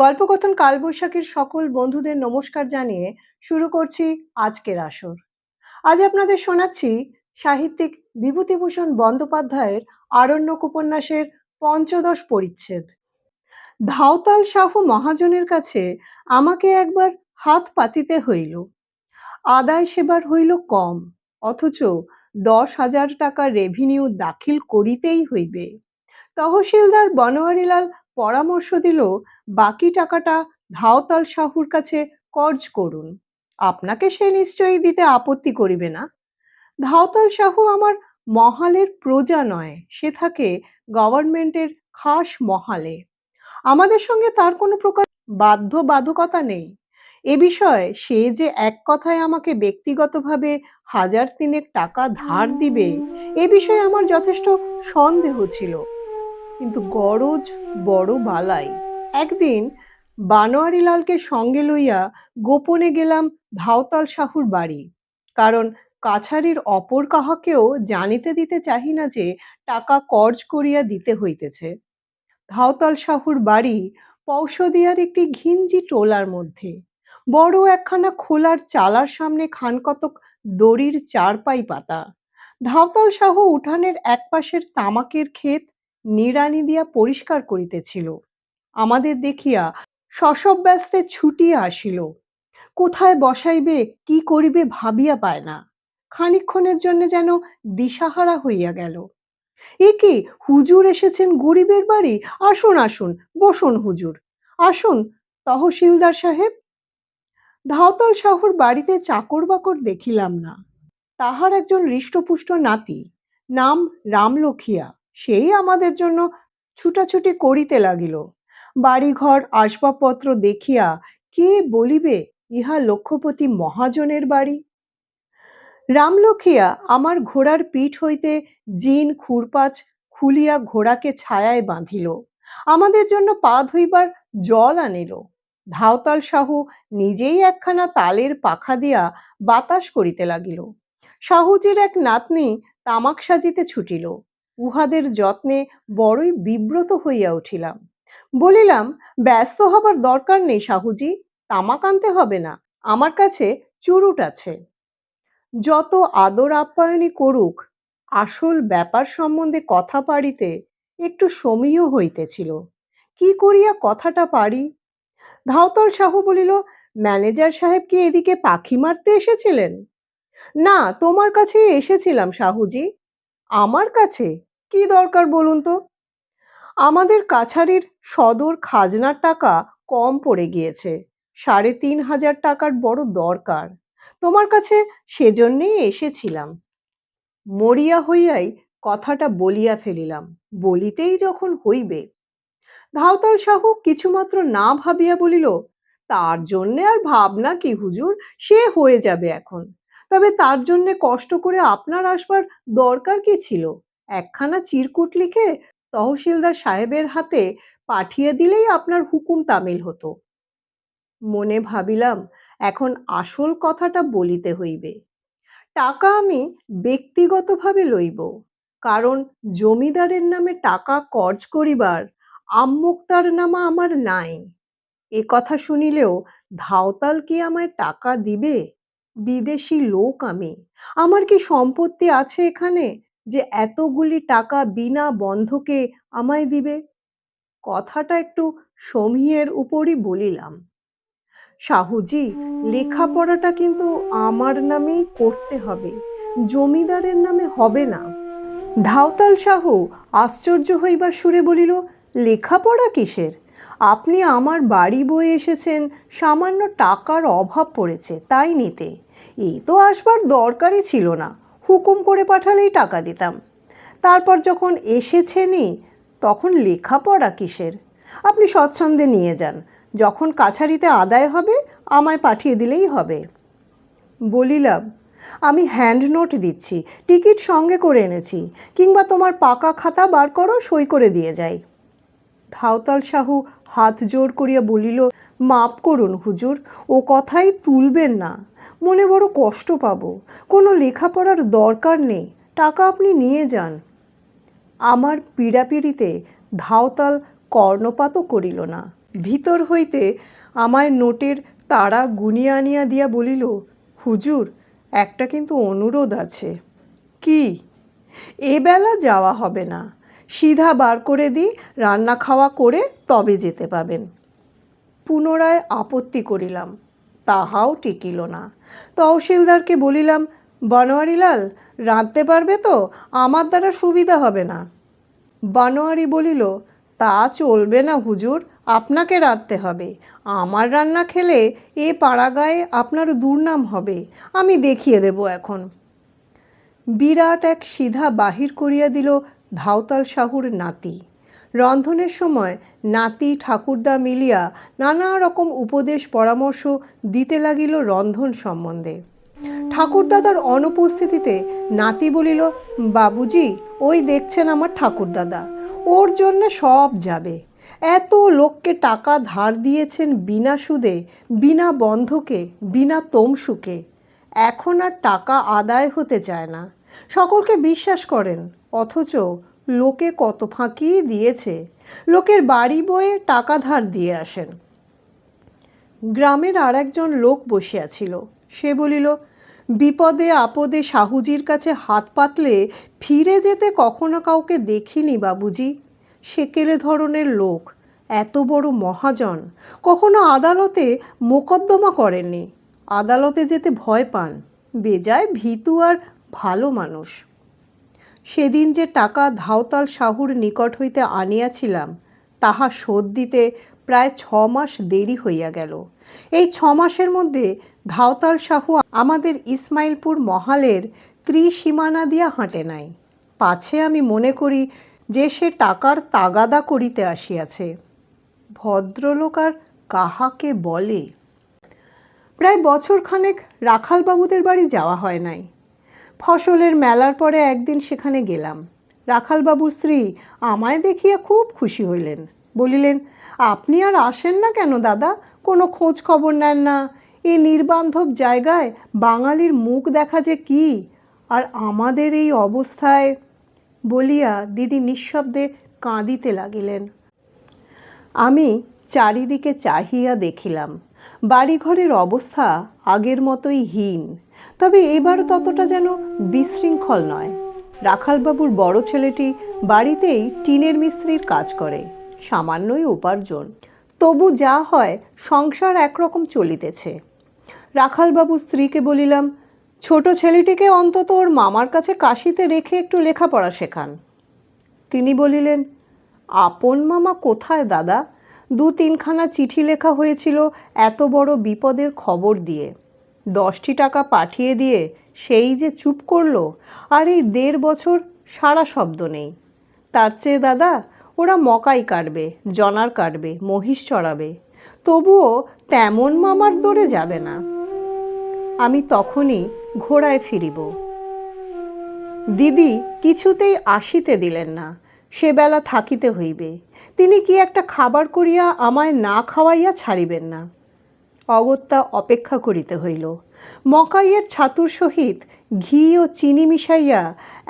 গল্পকথন কালবৈশাখীর সকল বন্ধুদের নমস্কার জানিয়ে শুরু করছি আজকের আসর। আজ আপনাদের শোনাচ্ছি সাহিত্যিক বিভূতিভূষণ বন্দ্যোপাধ্যায়ের আরণ্যক উপন্যাসের পঞ্চদশ পরিচ্ছেদ। ধাওতাল সাহু মহাজনের কাছে আমাকে একবার হাত পাতিতে হইল। আদায় সেবার হইল কম, অথচ ১০,০০০ টাকা রেভিনিউ দাখিল করিতেই হইবে। তহসিলদার বনোয়ারিলাল পরামর্শ দিল, বাকি টাকাটা ধাওতাল সাহুর কাছে কর্জ করুন, আপনাকে সে নিশ্চয়ই দিতে আপত্তি করিবে না। ধাওতাল সাহু আমার মহালের প্রজা নয়, সে থাকে গভর্নমেন্টের খাস মহালে। আমাদের সঙ্গে তার কোনো প্রকার বাধ্যবাধকতা নেই। এ বিষয়ে সে যে এক কথায় আমাকে ব্যক্তিগতভাবে ১,০০০ টাকা ধার দিবে, এ বিষয়ে আমার যথেষ্ট সন্দেহ ছিল। কিন্তু গরজ বড় বালাই। একদিন বানোয়ারিলালকে সঙ্গে লইয়া গোপনে গেলাম ধাওতাল সাহুর বাড়ি। কারণ কাছারির অপর কাহাকেও জানিতে দিতে চাহি না যে টাকা কর্জ করিয়া দিতে হইতেছে। ধাওতাল সাহুর বাড়ি পৌষদিয়ার একটি ঘিঞ্জি টোলার মধ্যে। বড় একখানা খোলার চালার সামনে খানকতক দড়ির চারপাই পাতা। ধাওতাল সাহু উঠানের একপাশের তামাকের ক্ষেত নিড়ানি দিয়া পরিষ্কার করিতেছিল। আমাদের দেখিয়া শশব ব্যস্তে ছুটিয়া আসিল। কোথায় বসাইবে কি করিবে ভাবিয়া পায় না। খানিকক্ষণের জন্য যেন দিশাহারা হইয়া গেল। এ কি, হুজুর এসেছেন গরিবের বাড়ি? আসুন আসুন, বসুন হুজুর, আসুন তহসিলদার সাহেব। ধাওতাল সাহুর বাড়িতে চাকর বাকর দেখিলাম না। তাহার একজন হৃষ্টপুষ্ট নাতি, নাম রামলখিয়া, সেই আমাদের জন্য ছুটাছুটি করিতে লাগিল। বাড়িঘর আসবাবপত্র দেখিয়া কে বলিবে ইহা লক্ষপতি মহাজনের বাড়ি। রামলখিয়া আমার ঘোড়ার পিঠ হইতে জিন খুরপাচ খুলিয়া ঘোড়াকে ছায়ায় বাঁধিল। আমাদের জন্য পা ধুইবার জল আনিল। ধাওতাল সাহু নিজেই একখানা তালের পাখা দিয়া বাতাস করিতে লাগিল। সাহুজির এক নাতনি তামাক সাজিতে ছুটিল। উহাদের যত্নে বড়ই বিব্রত হইয়া উঠিলাম। বলিলাম, ব্যস্ত হবার দরকার নেই সাহুজি, তামাক আনতে হবে না, আমার কাছে চুরুট আছে। যত আদর আপ্যায়নই করুক, আসল ব্যাপার সম্বন্ধে কথা পাড়িতে একটু সমীহ হইতেছিল। কি করিয়া কথাটা পারি? ধাওতাল সাহু বলিল, ম্যানেজার সাহেব কি এদিকে পাখি মারতে এসেছিলেন? না, তোমার কাছেই এসেছিলাম সাহুজি। আমার কাছে? কি দরকার বলুন তো? আমাদের কাছারির সদর খাজনার টাকা কম পড়ে গিয়েছে, ৩,৫০০ টাকার বড় দরকার। তোমার কাছে সেজন্যেই এসেছিলাম। মরিয়া হইয়াই কথাটা বলিয়া ফেলিলাম, বলিতেই যখন হইবে। ধাওতাল সাহু কিছুমাত্র না ভাবিয়া বলিল, তার জন্যে আর ভাবনা কি হুজুর, সে হয়ে যাবে এখন। তবে তার জন্যে কষ্ট করে আপনার আসবার দরকার কি ছিল? একখানা চিরকুট লিখে তহসিলদার সাহেবের হাতে পাঠিয়ে দিলেই আপনার হুকুম তামিল হতো। মনে ভাবিলাম, এখন আসল কথাটা বলিতে হইবে। টাকা আমি ব্যক্তিগতভাবে লইব, কারণ জমিদারের নামে টাকা কর্জ করিবার আম্মোক্তারনামা আমার নাই। এ কথা শুনিলেও ধাওতাল কি আমায় টাকা দিবে? বিদেশি লোক আমি, আমার কি সম্পত্তি আছে এখানে যে এতগুলি টাকা বিনা বন্ধকে আমায় দিবে? কথাটা একটু সমীহের উপরই বলিলাম। সাহুজি, লেখাপড়াটা কিন্তু আমার নামেই করতে হবে, জমিদারের নামে হবে না। ধাওতাল সাহু আশ্চর্য হইবার সুরে বলিল, লেখাপড়া কিসের? আপনি আমার বাড়ি বয়ে এসেছেন, সামান্য টাকার অভাব পড়েছে তাই নিতে। এই তো আসবার দরকারই ছিল না, হুকুম করে পাঠালেই টাকা দিতাম। তারপর যখন এসেছেনই, তখন লেখাপড়া কিসের? আপনি স্বচ্ছন্দে নিয়ে যান, যখন কাছারিতে আদায় হবে আমায় পাঠিয়ে দিলেই হবে। বলিলাম, আমি হ্যান্ড নোট দিচ্ছি, টিকিট সঙ্গে করে এনেছি, কিংবা তোমার পাকা খাতা বার করো, সই করে দিয়ে যাই। ধাওতাল সাহু হাত জোর করিয়া বলিল, মাপ করুন হুজুর, ও কথাই তুলবেন না, মনে বড় কষ্ট পাবো। কোনো লেখাপড়ার দরকার নেই, টাকা আপনি নিয়ে যান। আমার পীড়াপিড়িতে ধাওতাল কর্ণপাতও করিল না। ভিতর হইতে আমায় নোটের তাড়া গুনিয়া আনিয়া দিয়া বলিল, হুজুর, একটা কিন্তু অনুরোধ আছে। কি? এবেলা যাওয়া হবে না, সিধা বার করে দিই, রান্না খাওয়া করে তবে যেতে পাবেন। পুনরায় আপত্তি করিলাম, তাহাও টিকিল না। তহসিলদারকে বলিলাম, বনোয়ারিলাল, রাঁধতে পারবে তো? আমার দ্বারা সুবিধা হবে না। বনোয়ারি বলিল, তা চলবে না হুজুর, আপনাকে রাঁধতে হবে। আমার রান্না খেলে এ পাড়াগাঁয়ে আপনার দুর্নাম হবে, আমি দেখিয়ে দেব এখন। বিরাট এক সিধা বাহির করিয়া দিল ধাওতাল সাহুর নাতি। রন্ধনের সময় নাতি ঠাকুরদা মিলিয়া নানা রকম উপদেশ পরামর্শ দিতে লাগিল রন্ধন সম্বন্ধে। ঠাকুরদাদার অনুপস্থিতিতে নাতি বলিল, বাবুজি, ওই দেখছেন আমার ঠাকুরদাদা, ওর জন্যে সব যাবে। এত লোককে টাকা ধার দিয়েছেন বিনা সুদে, বিনা বন্ধকে, বিনা তমসুকে। এখন আর টাকা আদায় হতে চায় না। সকলকে বিশ্বাস করেন, অথচ লোকে কত ফাঁকি দিয়েছে। লোকের বাড়ি বয়ে টাকা ধার দিয়ে আসেন। গ্রামের আর একজন লোক বসিয়াছিল। সে বলিল, বিপদে আপদে সাহুজির কাছে হাত পাতলে ফিরে যেতে কখনো কাউকে দেখিনি বাবুজি। সেকেলে ধরনের লোক, এত বড় মহাজন, কখনো আদালতে মোকদ্দমা করেননি, আদালতে যেতে ভয় পান, বেজায় ভীতু আর ভালো মানুষ। সেদিন যে টাকা ধাওতাল সাহুর নিকট হইতে আনিয়াছিলাম, তাহা শোধ দিতে প্রায় 6 মাস দেরি হইয়া গেল। এই 6 মাসের মধ্যে ধাওতাল সাহু আমাদের ইসমাইলপুর মহালের ত্রিসীমানা দিয়া হাঁটে নাই। পাছে আমি মনে করি যে সে টাকার তাগাদা করিতে আসিয়াছে। ভদ্রলোক আর কাহাকে বলে? প্রায় বছরখানেক রাখালবাবুদের বাড়ি যাওয়া হয় নাই। ফসলের মেলার পরে একদিন সেখানে গেলাম। রাখালবাবুর স্ত্রী আমায় দেখিয়া খুব খুশি হইলেন। বলিলেন, আপনি আর আসেন না কেন দাদা? কোনো খোঁজ খবর নেন না। এই নির্বান্ধব জায়গায় বাঙালির মুখ দেখা যে কি, আর আমাদের এই অবস্থায়। বলিয়া দিদি নিঃশব্দে কাঁদিতে লাগিলেন। আমি চারিদিকে চাহিয়া দেখিলাম। বাড়িঘরের অবস্থা আগের মতোই হীন, তবে এবার ততটা যেন বিশৃঙ্খল নয়। রাখালবাবুর বড় ছেলেটি বাড়িতেই টিনের মিস্ত্রির কাজ করে, সামান্যই উপার্জন। তবু যা হয় সংসার একরকম চলিতেছে। রাখালবাবুর স্ত্রীকে বলিলাম, ছোট ছেলেটিকে অন্তত ওর মামার কাছে কাশিতে রেখে একটু লেখাপড়া শেখান। তিনি বলিলেন, আপন মামা কোথায় দাদা? 2-3খানা চিঠি লেখা হয়েছিল এত বড় বিপদের খবর দিয়ে। 10টি টাকা পাঠিয়ে দিয়ে সেই যে চুপ করলো, আর এই 1.5 বছর সারা শব্দ নেই। তার চেয়ে দাদা, ওরা মকাই কাটবে, জনার কাটবে, মহিষ চড়াবে, তবুও তেমন মামার দৌড়ে যাবে না। আমি তখনই ঘোড়ায় ফিরিব। দিদি কিছুতেই আসিতে দিলেন না। সে বেলা থাকিতে হইবে। তিনি কি একটা খাবার করিয়া আমায় না খাওয়াইয়া ছাড়িবেন না। অগত্যা অপেক্ষা করিতে হইল। মকাইয়ের ছাতুর সহিত ঘি ও চিনি মিশাইয়া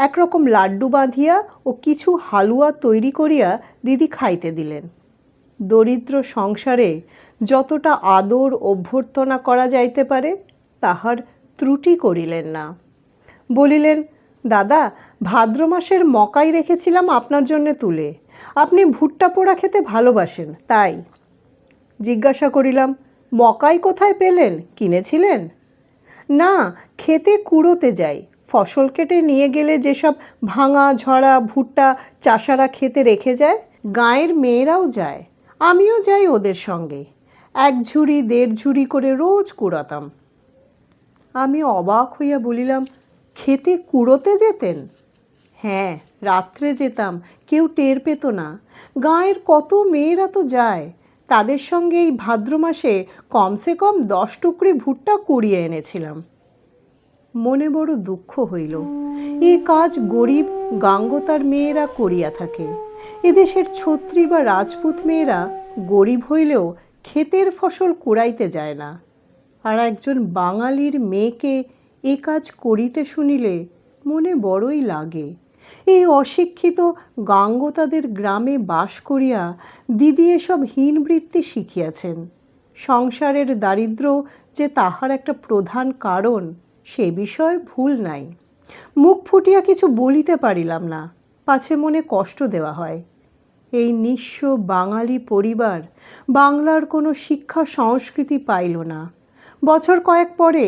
একরকম লাড্ডু বাঁধিয়া ও কিছু হালুয়া তৈরি করিয়া দিদি খাইতে দিলেন। দরিদ্র সংসারে যতটা আদর অভ্যর্থনা করা যাইতে পারে তাহার ত্রুটি করিলেন না। বলিলেন, দাদা, ভাদ্র মাসের মকাই রেখেছিলাম আপনার জন্য তুলে। আপনি ভুট্টা পোড়া খেতে ভালোবাসেন, তাই। জিজ্ঞাসা করিলাম, মকাই কোথায় পেলেন? কিনেছিলেন? না, খেতে কুড়োতে যাই। ফসল কেটে নিয়ে গেলে যেসব ভাঙা ঝরা ভুট্টা চাষারা খেতে রেখে যায়, গাঁয়ের মেয়েরাও যায়, আমিও যাই ওদের সঙ্গে। 1 ঝুড়ি 1.5 ঝুড়ি করে রোজ কুড়াতাম। আমি অবাক হইয়া বলিলাম, খেতে কুড়োতে যেতেন? হ্যাঁ, রাত্রে যেতাম, কেউ টের পেত না। গাঁয়ের কত মেয়েরা তো যায়, তাদের সঙ্গে এই ভাদ্র মাসে কমসে কম 10 টুকরি ভুট্টা কুড়িয়ে এনেছিলাম। মনে বড় দুঃখ হইল। এ কাজ গরিব গাঙ্গতার মেয়েরা করিয়া থাকে। এদেশের ছত্রী বা রাজপুত মেয়েরা গরিব হইলেও ক্ষেতের ফসল কুড়াইতে যায় না। আর একজন বাঙালির মেয়েকে এ কাজ করিতে শুনিলে মনে বড়ই লাগে। এই অশিক্ষিত গাঙ্গতাদের গ্রামে বাস করিয়া দিদি এসব হীনবৃত্তি শিখিয়াছেন। সংসারের দারিদ্র্য যে তাহার একটা প্রধান কারণ, সে বিষয়ে ভুল নাই। মুখ ফুটিয়া কিছু বলিতে পারিলাম না, পাছে মনে কষ্ট দেওয়া হয়। এই নিঃস্ব বাঙালি পরিবার বাংলার কোনো শিক্ষা সংস্কৃতি পাইল না। বছর কয়েক পরে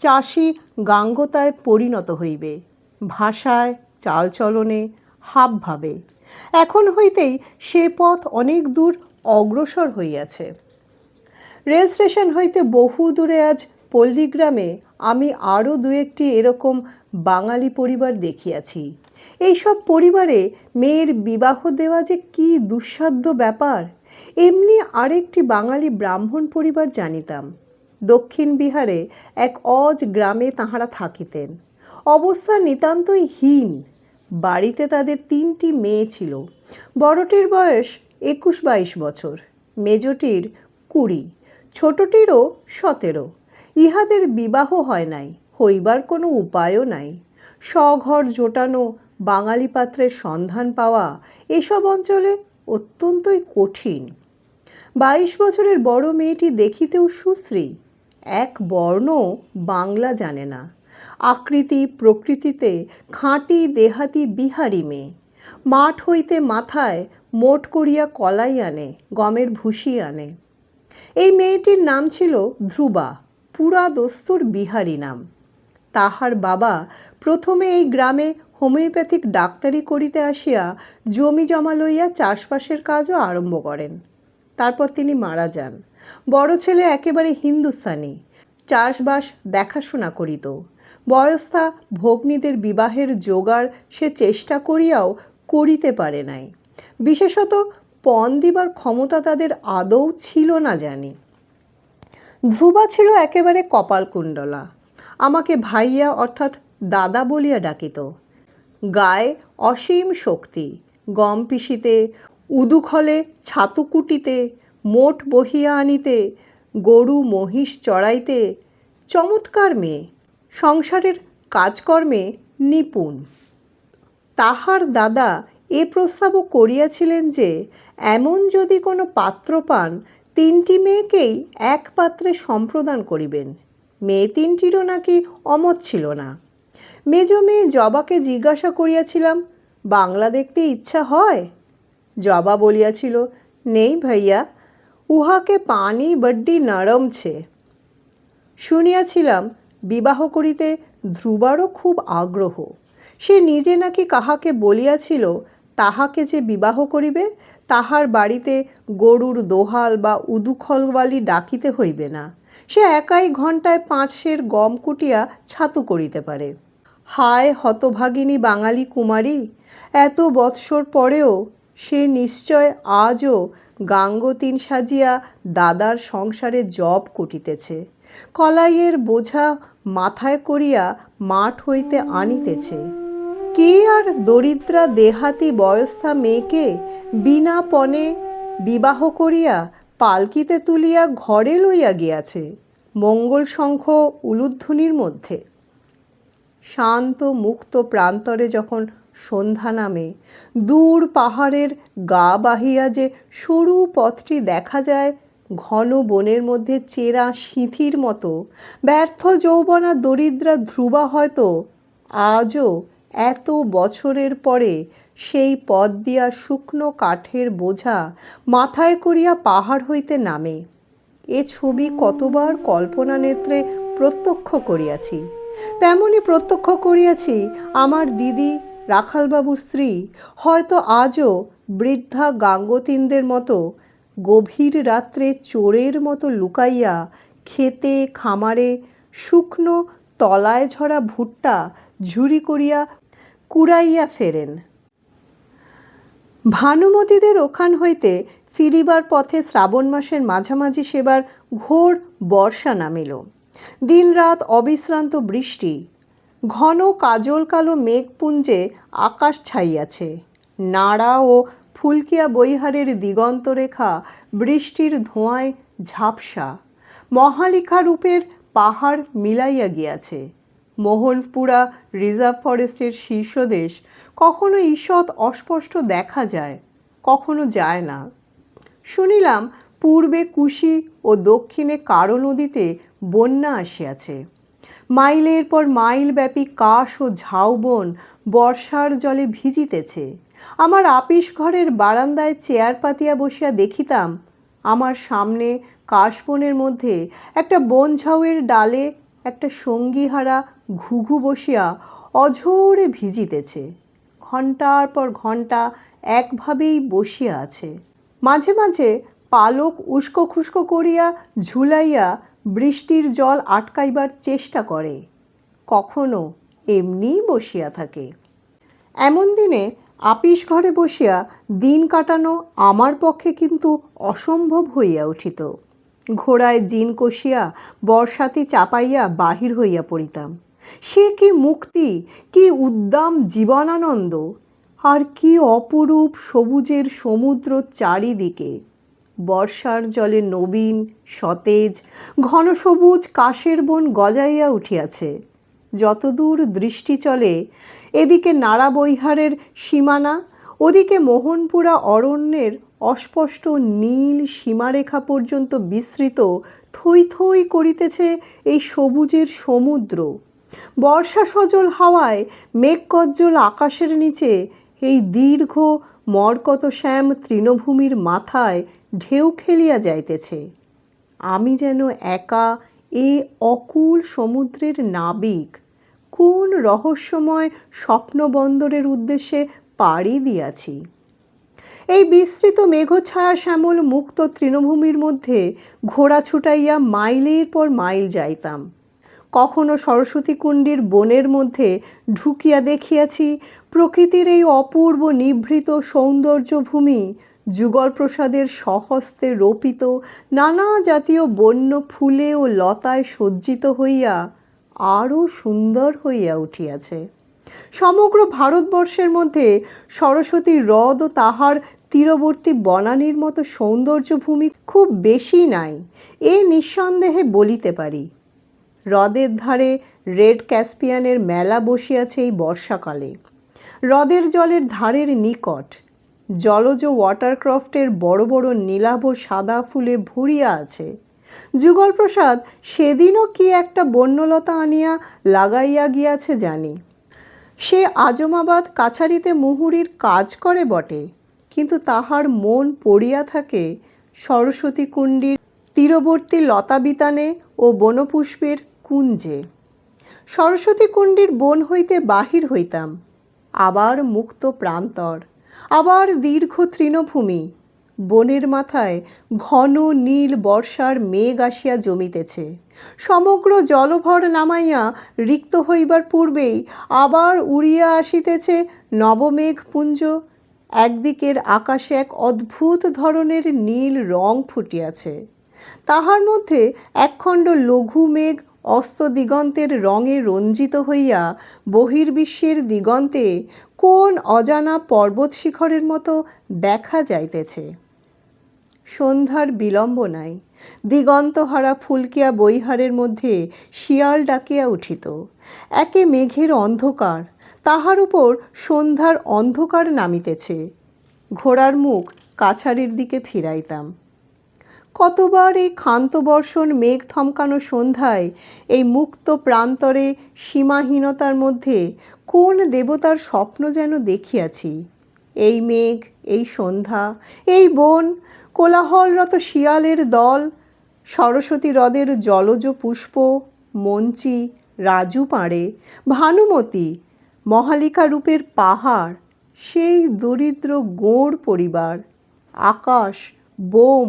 চাষি গাঙ্গতায় পরিণত হইবে, ভাষায়, চালচলনে, হাবভাবে। এখন হইতেই সে পথ অনেক দূর অগ্রসর হইয়াছে। রেল স্টেশন হইতে বহু দূরে আজ পল্লীগ্রামে আমি আরও দু একটি এরকম বাঙালি পরিবার দেখিয়াছি। এইসব পরিবারে মেয়ের বিবাহ দেওয়া যে কী দুঃসাধ্য ব্যাপার, এমনি আরেকটি বাঙালি ব্রাহ্মণ পরিবার জানিতাম। দক্ষিণ বিহারে এক অজ গ্রামে তাঁহারা থাকিতেন। অবস্থা নিতান্তই হীন। বাড়িতে তাদের ৩টি মেয়ে ছিল। বড়টির বয়স ২১-২২ বছর, মেজটির ২০, ছোটটিরও ১৭। ইহাদের বিবাহ হয় নাই, হইবার কোনো উপায়ও নাই। স্বঘর জোটানো, বাঙালি পাত্রের সন্ধান পাওয়া এসব অঞ্চলে অত্যন্তই কঠিন। ২২ বছরের বড় মেয়েটি দেখিতেও সুশ্রী, এক বর্ণ বাংলা জানে না। আকৃতি প্রকৃতিতে খাঁটি দেহাতি বিহারী মেয়ে। মাঠ হইতে মাথায় মোট করিয়া কলাই আনে, গমের ভুসি আনে। এই মেয়েটির নাম ছিল ধ্রুবা, পুরা দস্তুর বিহারী নাম। তাহার বাবা প্রথমে এই গ্রামে হোমিওপ্যাথিক ডাক্তারি করিতে আসিয়া জমি জমা লইয়া চাষবাসের কাজও আরম্ভ করেন। তারপর তিনি মারা যান। বড় ছেলে একেবারে হিন্দুস্তানি, চাষবাস দেখাশোনা করিত। বয়স্তা ভগ্নীদের বিবাহের জোগাড় সে চেষ্টা করিয়াও করিতে পারে নাই। বিশেষত পণ দিবার ক্ষমতা তাদের আদৌ ছিল না জানি। ধ্রুবা ছিল একেবারে কপালকুণ্ডলা। আমাকে ভাইয়া অর্থাৎ দাদা বলিয়া ডাকিত। গায়ে অসীম শক্তি, গম পিষিতে, উদুখলে ছাতু কুটিতে, মোট বহিয়া আনিতে, গরু মহিষ চড়াইতে চমৎকার মেয়ে, সংসারের কাজকর্মে নিপুণ। তাহার দাদা এ প্রস্তাবও করিয়াছিলেন যে এমন যদি কোনো পাত্র পান, ৩টি মেয়েকেই এক পাত্রে সম্প্রদান করিবেন। মেয়ে ৩টিরও নাকি অমত ছিল না। মেজ মেয়ে জবাকে জিজ্ঞাসা করিয়াছিলাম, বাংলা দেখতে ইচ্ছা হয়? জবা বলিয়াছিল, নেই ভাইয়া, উহাকে পানি বড্ডি নরম ছে। শুনিয়াছিলাম বিবাহ করিতে ধ্রুবারও খুব আগ্রহ। সে নিজে নাকি কাহাকে বলিয়াছিল, তাহাকে যে বিবাহ করিবে তাহার বাড়িতে গরুর দোহাল বা উদুখলওয়ালি ডাকিতে হইবে না। সে একাই ঘণ্টায় ৫ সের গম কুটিয়া ছাতু করিতে পারে। হায় হতভাগিনী বাঙালি কুমারী! এত বৎসর পরেও সে নিশ্চয় আজও গাঙ্গতিন সাজিয়া দাদার সংসারে জব কুটিতেছে, কলাইয়ের বোঝা মাথায় করিয়া মাঠ হইতে আনিতেছে। কে আর দরিদ্রা দেহাতি বয়স্থা মেয়েকে বিনা পণে বিবাহ করিয়া পালকিতে তুলিয়া ঘরে লইয়া গিয়াছে, মঙ্গল শঙ্খ উলুধ্বনির মধ্যে। শান্ত মুক্ত প্রান্তরে যখন সন্ধ্যা নামে, দূর পাহাড়ের গা বাহিয়া যে সরু পথটি দেখা যায়, ঘন বনের মধ্যে চেরা সিঁথির মতো, ব্যর্থ যৌবনা দরিদ্রা ধ্রুবা হয়তো আজও এত বছরের পরে সেই পথ দিয়া শুকনো কাঠের বোঝা মাথায় করিয়া পাহাড় হইতে নামে। এ ছবি কতবার কল্পনা নেত্রে প্রত্যক্ষ করিয়াছি। তেমনি প্রত্যক্ষ করিয়াছি আমার দিদি রাখালবাবুর স্ত্রী হয়তো আজও বৃদ্ধা গাঙ্গতিনদের মতো গভীর রাত্রে চোরের মতো লুকাইয়া খেতে খামারে শুকনো তলায় ঝরা ভুট্টা ঝুরি করিয়া কুড়াইয়া ফেরেন। ভানুমতীদের ওখান হইতে ফিরিবার পথে শ্রাবণ মাসের মাঝামাঝি সেবার ঘোর বর্ষা নামিল। দিনরাত অবিশ্রান্ত বৃষ্টি। ঘন কাজল কালো মেঘপুঞ্জে আকাশ ছাইয়াছে। নাড়া ও ফুলকিয়া বৈহারের দিগন্তরেখা বৃষ্টির ধোঁয়ায় ঝাপসা। মহালিখা রূপের পাহাড় মিলাইয়া গিয়াছে। মোহনপুরা রিজার্ভ ফরেস্টের শীর্ষদেশ কখনো ঈষৎ অস্পষ্ট দেখা যায়, কখনো যায় না। শুনিলাম পূর্বে কুশি ও দক্ষিণে কারো নদীতে বন্যা আসিয়াছে। মাইলের পর মাইল ব্যাপী কাশ ও ঝাউবন বর্ষার জলে ভিজিতেছে। আমার আপিস ঘরের বারান্দায় চেয়ার পাতিয়া বসিয়া দেখিতাম, আমার সামনে কাশবনের মধ্যে একটা বন ঝাউয়ের ডালে একটা সঙ্গীহারা ঘুঘু বসিয়া অঝোরে ভিজিতেছে। ঘণ্টার পর ঘণ্টা একভাবেই বসিয়া আছে। মাঝে মাঝে পালক উস্কো খুস্কো করিয়া ঝুলাইয়া বৃষ্টির জল আটকাইবার চেষ্টা করে, কখনো এমনিই বসিয়া থাকে। এমন দিনে আপিস ঘরে বসিয়া দিন কাটানো আমার পক্ষে কিন্তু অসম্ভব হইয়া উঠিত। ঘোড়ায় জিন কষিয়া বর্ষাতি চাপাইয়া বাহির হইয়া পড়িতাম। সে কি মুক্তি, কি উদ্দাম জীবনানন্দ, আর কি অপরূপ সবুজের সমুদ্র চারিদিকে। বর্ষার জলে নবীন সতেজ ঘন সবুজ কাশের বন গজাইয়া উঠিয়াছে। যতদূর দৃষ্টি চলে, এদিকে নাড়া বৈহারের সীমানা, ওদিকে মোহনপুরা অরণ্যের অস্পষ্ট নীল সীমারেখা পর্যন্ত বিস্তৃত থই থই করিতেছে এই সবুজের সমুদ্র। বর্ষা সজল হাওয়ায় মেঘকজ্জ্বল আকাশের নিচে এই দীর্ঘ মরকত শ্যাম তৃণভূমির মাথায় ঢেউ খেলিয়া যাইতেছে। আমি যেন একা এ অকুল সমুদ্রের নাবিক, কোন রহস্যময় স্বপ্নবন্দরের উদ্দেশ্যে পাড়ি দিয়াছি। এই বিস্তৃত মেঘছায়া শ্যামল মুক্ত তৃণভূমির মধ্যে ঘোড়া ছুটাইয়া মাইলের পর মাইল যাইতাম। কখনো সরস্বতী কুণ্ডীর বনের মধ্যে ঢুকিয়া দেখিয়াছি প্রকৃতির এই অপূর্ব নিভৃত সৌন্দর্যভূমি যুগল প্রসাদের স্বহস্তে রোপিত নানা জাতীয় বন্য ফুলে ও লতায় সজ্জিত হইয়া আরও সুন্দর হইয়া উঠিয়াছে। সমগ্র ভারতবর্ষের মধ্যে সরস্বতী হ্রদ ও তাহার তীরবর্তী বনানীর মতো সৌন্দর্যভূমি খুব বেশি নাই, এ নিঃসন্দেহে বলিতে পারি। হ্রদের ধারে রেড ক্যাসপিয়ানের মেলা বসিয়াছে এই বর্ষাকালে। হ্রদের জলের ধারের নিকট জলজ ওয়াটারক্রাফটের বড় বড় নীলাভ সাদা ফুলে ভরিয়া আছে। যুগলপ্রসাদ সেদিনও কি একটা বন্যলতা আনিয়া লাগাইয়া গিয়াছে জানি। সে আজমাবাদ কাছারিতে মুহুরীর কাজ করে বটে, কিন্তু তাহার মন পড়িয়া থাকে সরস্বতী কুণ্ডীর তীরবর্তী লতাবিতানে ও বনপুষ্পের কুঞ্জে। সরস্বতী কুণ্ডীর বন হইতে বাহির হইতাম, আবার মুক্ত প্রান্তর, আবার দীর্ঘ তৃণভূমি। বনের মাথায় ঘন নীল বর্ষার মেঘ আসিয়া জমিতেছে। সমগ্র জলভর নামাইয়া রিক্ত হইবার পূর্বেই আবার উড়িয়া আসিতেছে নবমেঘপুঞ্জ। একদিকের আকাশে এক অদ্ভুত ধরনের নীল রং ফুটিয়াছে, তাহার মধ্যে একখণ্ড লঘু মেঘ অস্ত দিগন্তের রঙে রঞ্জিত হইয়া বহির্বিশ্বের দিগন্তে কোন অজানা পর্বত শিখরের মতো দেখা যাইতেছে। সন্ধ্যার বিলম্ব নাই, দিগন্তহারা ফুলকিয়া বৈহারের মধ্যে শিয়াল ডাকিয়া উঠিত। একে মেঘের অন্ধকার, তাহার উপর সন্ধ্যার অন্ধকার নামিতেছে। ঘোড়ার মুখ কাছারির দিকে ফিরাইতাম। কতবার এই ক্ষান্ত বর্ষণ মেঘ থমকানো সন্ধ্যায় এই মুক্ত প্রান্তরে সীমাহীনতার মধ্যে কোন দেবতার স্বপ্ন যেন দেখিয়াছি। এই মেঘ, এই সন্ধ্যা, এই বন, কোলাহলরত শিয়ালের দল, সরস্বতী হ্রদের জলজ পুষ্প, মঞ্চি, রাজু পাড়ে, ভানুমতি, মহালিকা রূপের পাহাড়, সেই দরিদ্র গোঁড় পরিবার, আকাশ, বোম,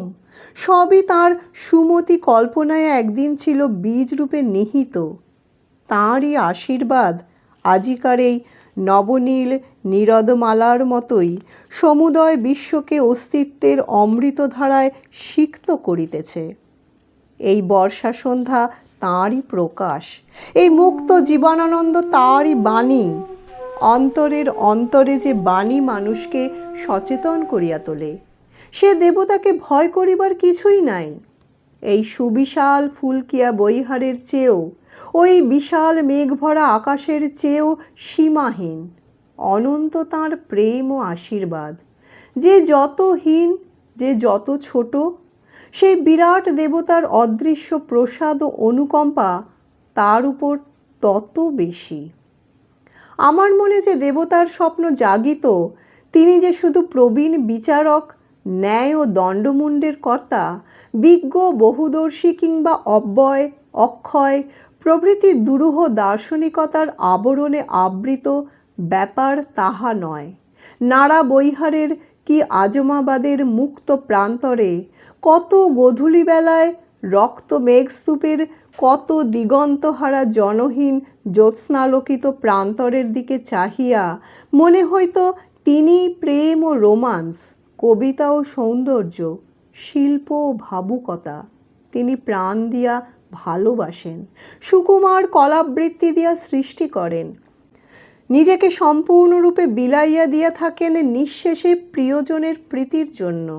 সবই তাঁর সুমতি কল্পনায় একদিন ছিল বীজ রূপে নিহিত। তাঁরই আশীর্বাদ আজিকার এই নবনীল নিরদমালার মতোই সমুদয় বিশ্বকে অস্তিত্বের অমৃতধারায় সিক্ত করিতেছে। এই বর্ষা সন্ধ্যা তাঁরই প্রকাশ, এই মুক্ত জীবনানন্দ তাঁরই বাণী। অন্তরের অন্তরে যে বাণী মানুষকে সচেতন করিয়া তোলে, সে দেবতাকে ভয় করিবার কিছুই নাই। এই সুবিশাল ফুলকিয়া বৈহারের চেয়েও, ওই বিশাল মেঘভরা আকাশের চেয়েও সীমাহীন, অনন্ত তাঁর প্রেম ও আশীর্বাদ। যে যত হীন, যে যত ছোট, সেই বিরাট দেবতার অদৃশ্য প্রসাদ ও অনুকম্পা তার উপর তত বেশি। আমার মনে যে দেবতার স্বপ্ন জাগিত, তিনি যে শুধু প্রবীণ বিচারক, ন্যায় ও দণ্ডমুণ্ডের কর্তা, বিজ্ঞ বহুদর্শী কিংবা অব্যয়, অক্ষয় প্রভৃতি দুরূহ দার্শনিকতার আবরণে আবৃত ব্যাপার তাহা নয়। নাড়া বৈহারের কি আজমাবাদের মুক্ত প্রান্তরে কত গোধূলি বেলায় রক্ত মেঘস্তূপের কত দিগন্তহারা জনহীন জ্যোৎস্নালোকিত প্রান্তরের দিকে চাহিয়া মনে হইত তিনি প্রেম ও রোমান্স, কবিতা ও সৌন্দর্য, শিল্প ও ভাবুকতা তিনি প্রাণ দিয়া ভালোবাসেন, সুকুমার কলাবৃত্তি দিয়া সৃষ্টি করেন, নিজেকে সম্পূর্ণরূপে বিলাইয়া দিয়া থাকেন নিঃশেষে প্রিয়জনের প্রীতির জন্য।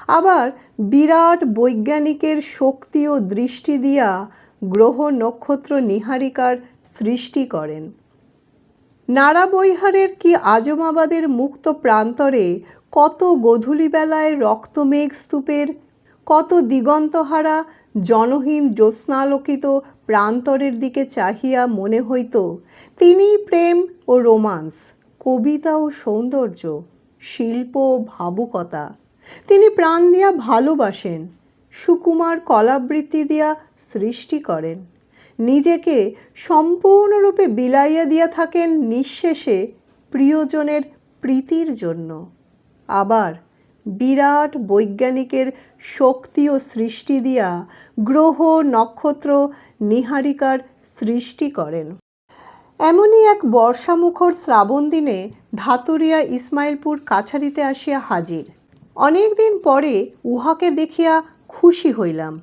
আবার বিরাট বৈজ্ঞানিকের শক্তি ও দৃষ্টি দিয়া গ্রহ নক্ষত্র নিহারিকার সৃষ্টি করেন। নাড়া বৈহারের কি আজমাবাদের মুক্ত প্রান্তরে কত গোধূলি বেলায় রক্তমেঘ স্তূপের কত দিগন্তহারা জনহীন জ্যোৎস্নালোকিত প্রান্তরের দিকে চাহিয়া মনে হইত তিনি প্রেম ও রোমান্স, কবিতা ও সৌন্দর্য, শিল্প ও ভাবুকতা তিনি প্রাণ দিয়া ভালোবাসেন, সুকুমার কলাবৃত্তি দিয়া সৃষ্টি করেন, নিজেকে সম্পূর্ণরূপে বিলাইয়া দিয়া থাকেন নিঃশেষে প্রিয়জনের প্রীতির জন্য। আবার বিরাট বৈজ্ঞানিকের শক্তি ও সৃষ্টি দিয়া গ্রহ নক্ষত্র নিহারিকার সৃষ্টি করেন। এমনই এক বর্ষামুখর শ্রাবণ দিনে ধাতুরিয়া ইসমাইলপুর কাছারিতে আসিয়া হাজির। অনেক দিন পরে উহাকে দেখিয়া খুশি হইলাম।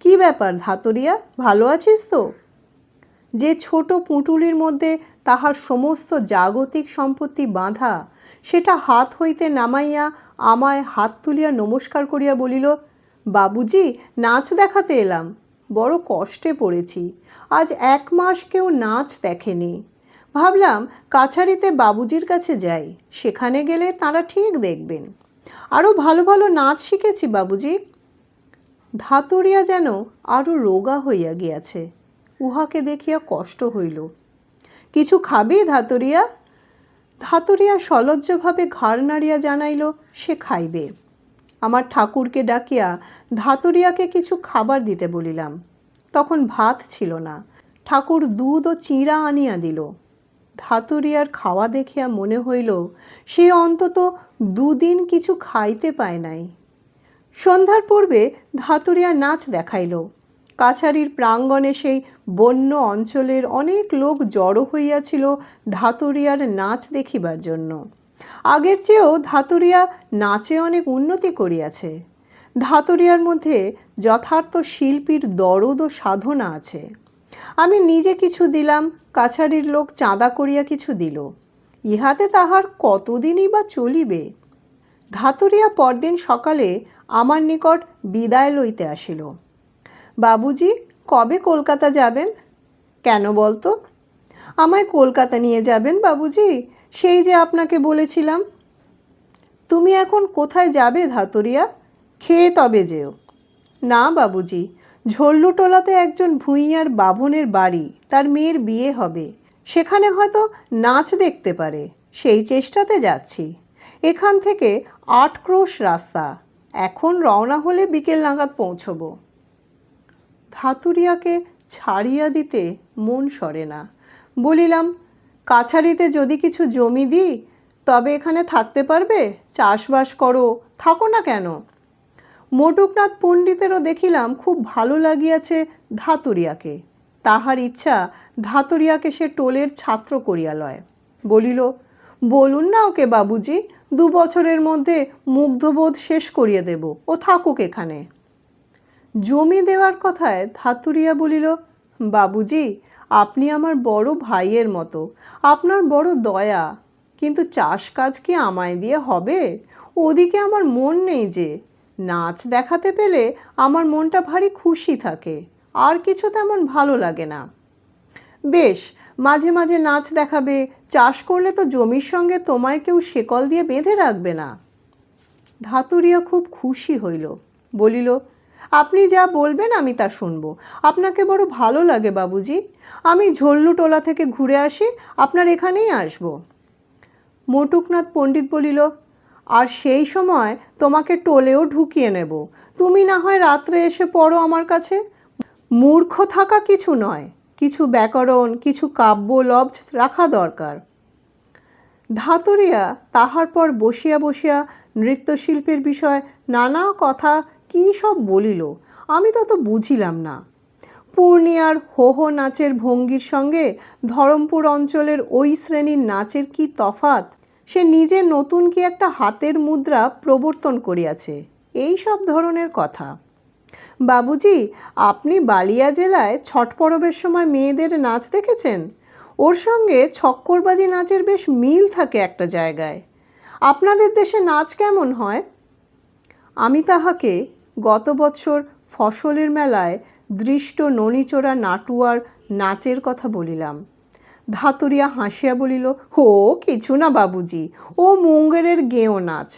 কি ব্যাপার ধাতুরিয়া, ভালো আছিস তো? যে ছোট পুঁটুলির মধ্যে তাহার সমস্ত জাগতিক সম্পত্তি বাঁধা, সেটা হাত হইতে নামাইয়া আমায় হাত তুলিয়া নমস্কার করিয়া বলিল, বাবুজি, নাচ দেখাতে এলাম, বড় কষ্টে পড়েছি, আজ 1 মাস কেউ নাচ দেখেনি, ভাবলাম কাছারিতে বাবুজির কাছে যাই, সেখানে গেলে তাঁরা ঠিক দেখবেন, আরও ভালো ভালো নাচ শিখেছি বাবুজি। ধাতুরিয়া যেন আরও রোগা হইয়া গিয়াছে, উহাকে দেখিয়া কষ্ট হইল। কিছু খাবি ধাতুরিয়া? ধাতুরিয়া সলজ্জভাবে ঘাড় নাড়িয়া জানাইল সে খাইবে। আমার ঠাকুরকে ডাকিয়া ধাতুরিয়াকে কিছু খাবার দিতে বলিলাম। তখন ভাত ছিল না, ঠাকুর দুধ ও চিঁড়া আনিয়া দিল। ধাতুরিয়ার খাওয়া দেখিয়া মনে হইল সে অন্তত 2 দিন কিছু খাইতে পায় নাই। সন্ধ্যার পূর্বে ধাতুরিয়া নাচ দেখাইল। কাছারির প্রাঙ্গণে সেই বন্য অঞ্চলের অনেক লোক জড়ো হইয়াছিল ধাতুরিয়ার নাচ দেখিবার জন্য। আগের চেয়েও ধাতুরিয়া নাচে অনেক উন্নতি করিয়াছে। ধাতুরিয়ার মধ্যে যথার্থ শিল্পীর দরদ ও সাধনা আছে। আমি নিজে কিছু দিলাম, কাছারির লোক চাঁদা করিয়া কিছু দিল, ইহাতে তাহার কতদিনই বা চলিবে। ধাতুরিয়া পরদিন সকালে আমার নিকট বিদায় লইতে আসিল। বাবুজি, কবে কলকাতা যাবেন? কেন বলতো? আমায় কলকাতা নিয়ে যাবেন বাবুজি, সেই যে আপনাকে বলেছিলাম। তুমি এখন কোথায় যাবে ধাতুরিয়া? খেয়ে তবে যেও। না বাবুজি, ঝল্লুটোলাতে একজন ভূঁইয়ার বাভনের বাড়ি, তার মেয়ের বিয়ে হবে, সেখানে হয়তো নাচ দেখতে পারে, সেই চেষ্টাতে যাচ্ছি। এখান থেকে 8 ক্রোশ রাস্তা, এখন রওনা হলে বিকেল নাগাদ পৌঁছব। ধাতুরিয়াকে ছাড়িয়া দিতে মন সরে না। বলিলাম, কাছারিতে যদি কিছু জমি দিই তবে এখানে থাকতে পারবে, চাষবাস করো, থাকো না কেন? মটুকনাথ পণ্ডিতেরও দেখিলাম খুব ভালো লাগিয়াছে ধাতুরিয়াকে। তাহার ইচ্ছা ধাতুরিয়াকে সে টোলের ছাত্র করিয়া লয়। বলিল, বলুন না ওকে বাবুজি, 2 বছরের মধ্যে মুগ্ধবোধ শেষ করিয়ে দেব, ও থাকুক এখানে। জমি দেওয়ার কথায় ধাতুরিয়া বলিল, বাবুজি, আপনি আমার বড় ভাইয়ের মতো, আপনার বড় দয়া, কিন্তু চাষ কাজ কি আমায় দিয়ে হবে? ওদিকে আমার মন নেই যে। নাচ দেখাতে পেলে আমার মনটা ভারী খুশি থাকে, আর কিছু তেমন ভালো লাগে না। বেশ, মাঝে মাঝে নাচ দেখাবে, চাষ করলে তো জমির সঙ্গে তোমায় কেউ শেকল দিয়ে বেঁধে রাখবে না। ধাতুরিয়া খুব খুশি হইল, বলিল, আপনি যা বলবেন আমি তা শুনব। আপনাকে বড় ভালো লাগে বাবুজি। আমি ঝল্লুটোলা থেকে ঘুরে আসি, আপনার এখানেই আসব। মটুকনাথ পণ্ডিত বলিল, আর সেই সময় তোমাকে টোলেও ঢুকিয়ে নেব। তুমি না হয় রাত্রে এসে পড়ো আমার কাছে। মূর্খ থাকা কিছু নয়, কিছু ব্যাকরণ, কিছু কাব্য লব্ধ রাখা দরকার। ধাতুরিয়া তাহার পর বসিয়া বসিয়া নৃত্যশিল্পের বিষয় নানা কথা কী সব বলিল, আমি তত বুঝিলাম না। পূর্ণিয়ার হো হো নাচের ভঙ্গির সঙ্গে ধরমপুর অঞ্চলের ওই শ্রেণীর নাচের কি তফাত, সে নিজে নতুন কি একটা হাতের মুদ্রা প্রবর্তন করিয়াছে, এই সব ধরনের কথা। বাবুজি, আপনি বালিয়া জেলায় ছট পরবের সময় মেয়েদের নাচ দেখেছেন? ওর সঙ্গে ছক্করবাজি নাচের বেশ মিল থাকে একটা জায়গায়। আপনাদের দেশে নাচ কেমন হয়? আমি তাহাকে গত বৎসর ফসলের মেলায় দৃষ্ট ননিচোরা নাটুয়ার নাচের কথা বলিলাম। ধাতুরিয়া হাসিয়া বলিল, ও কিছু না বাবুজি, ও মুঙ্গেরের গেঁয়ো নাচ,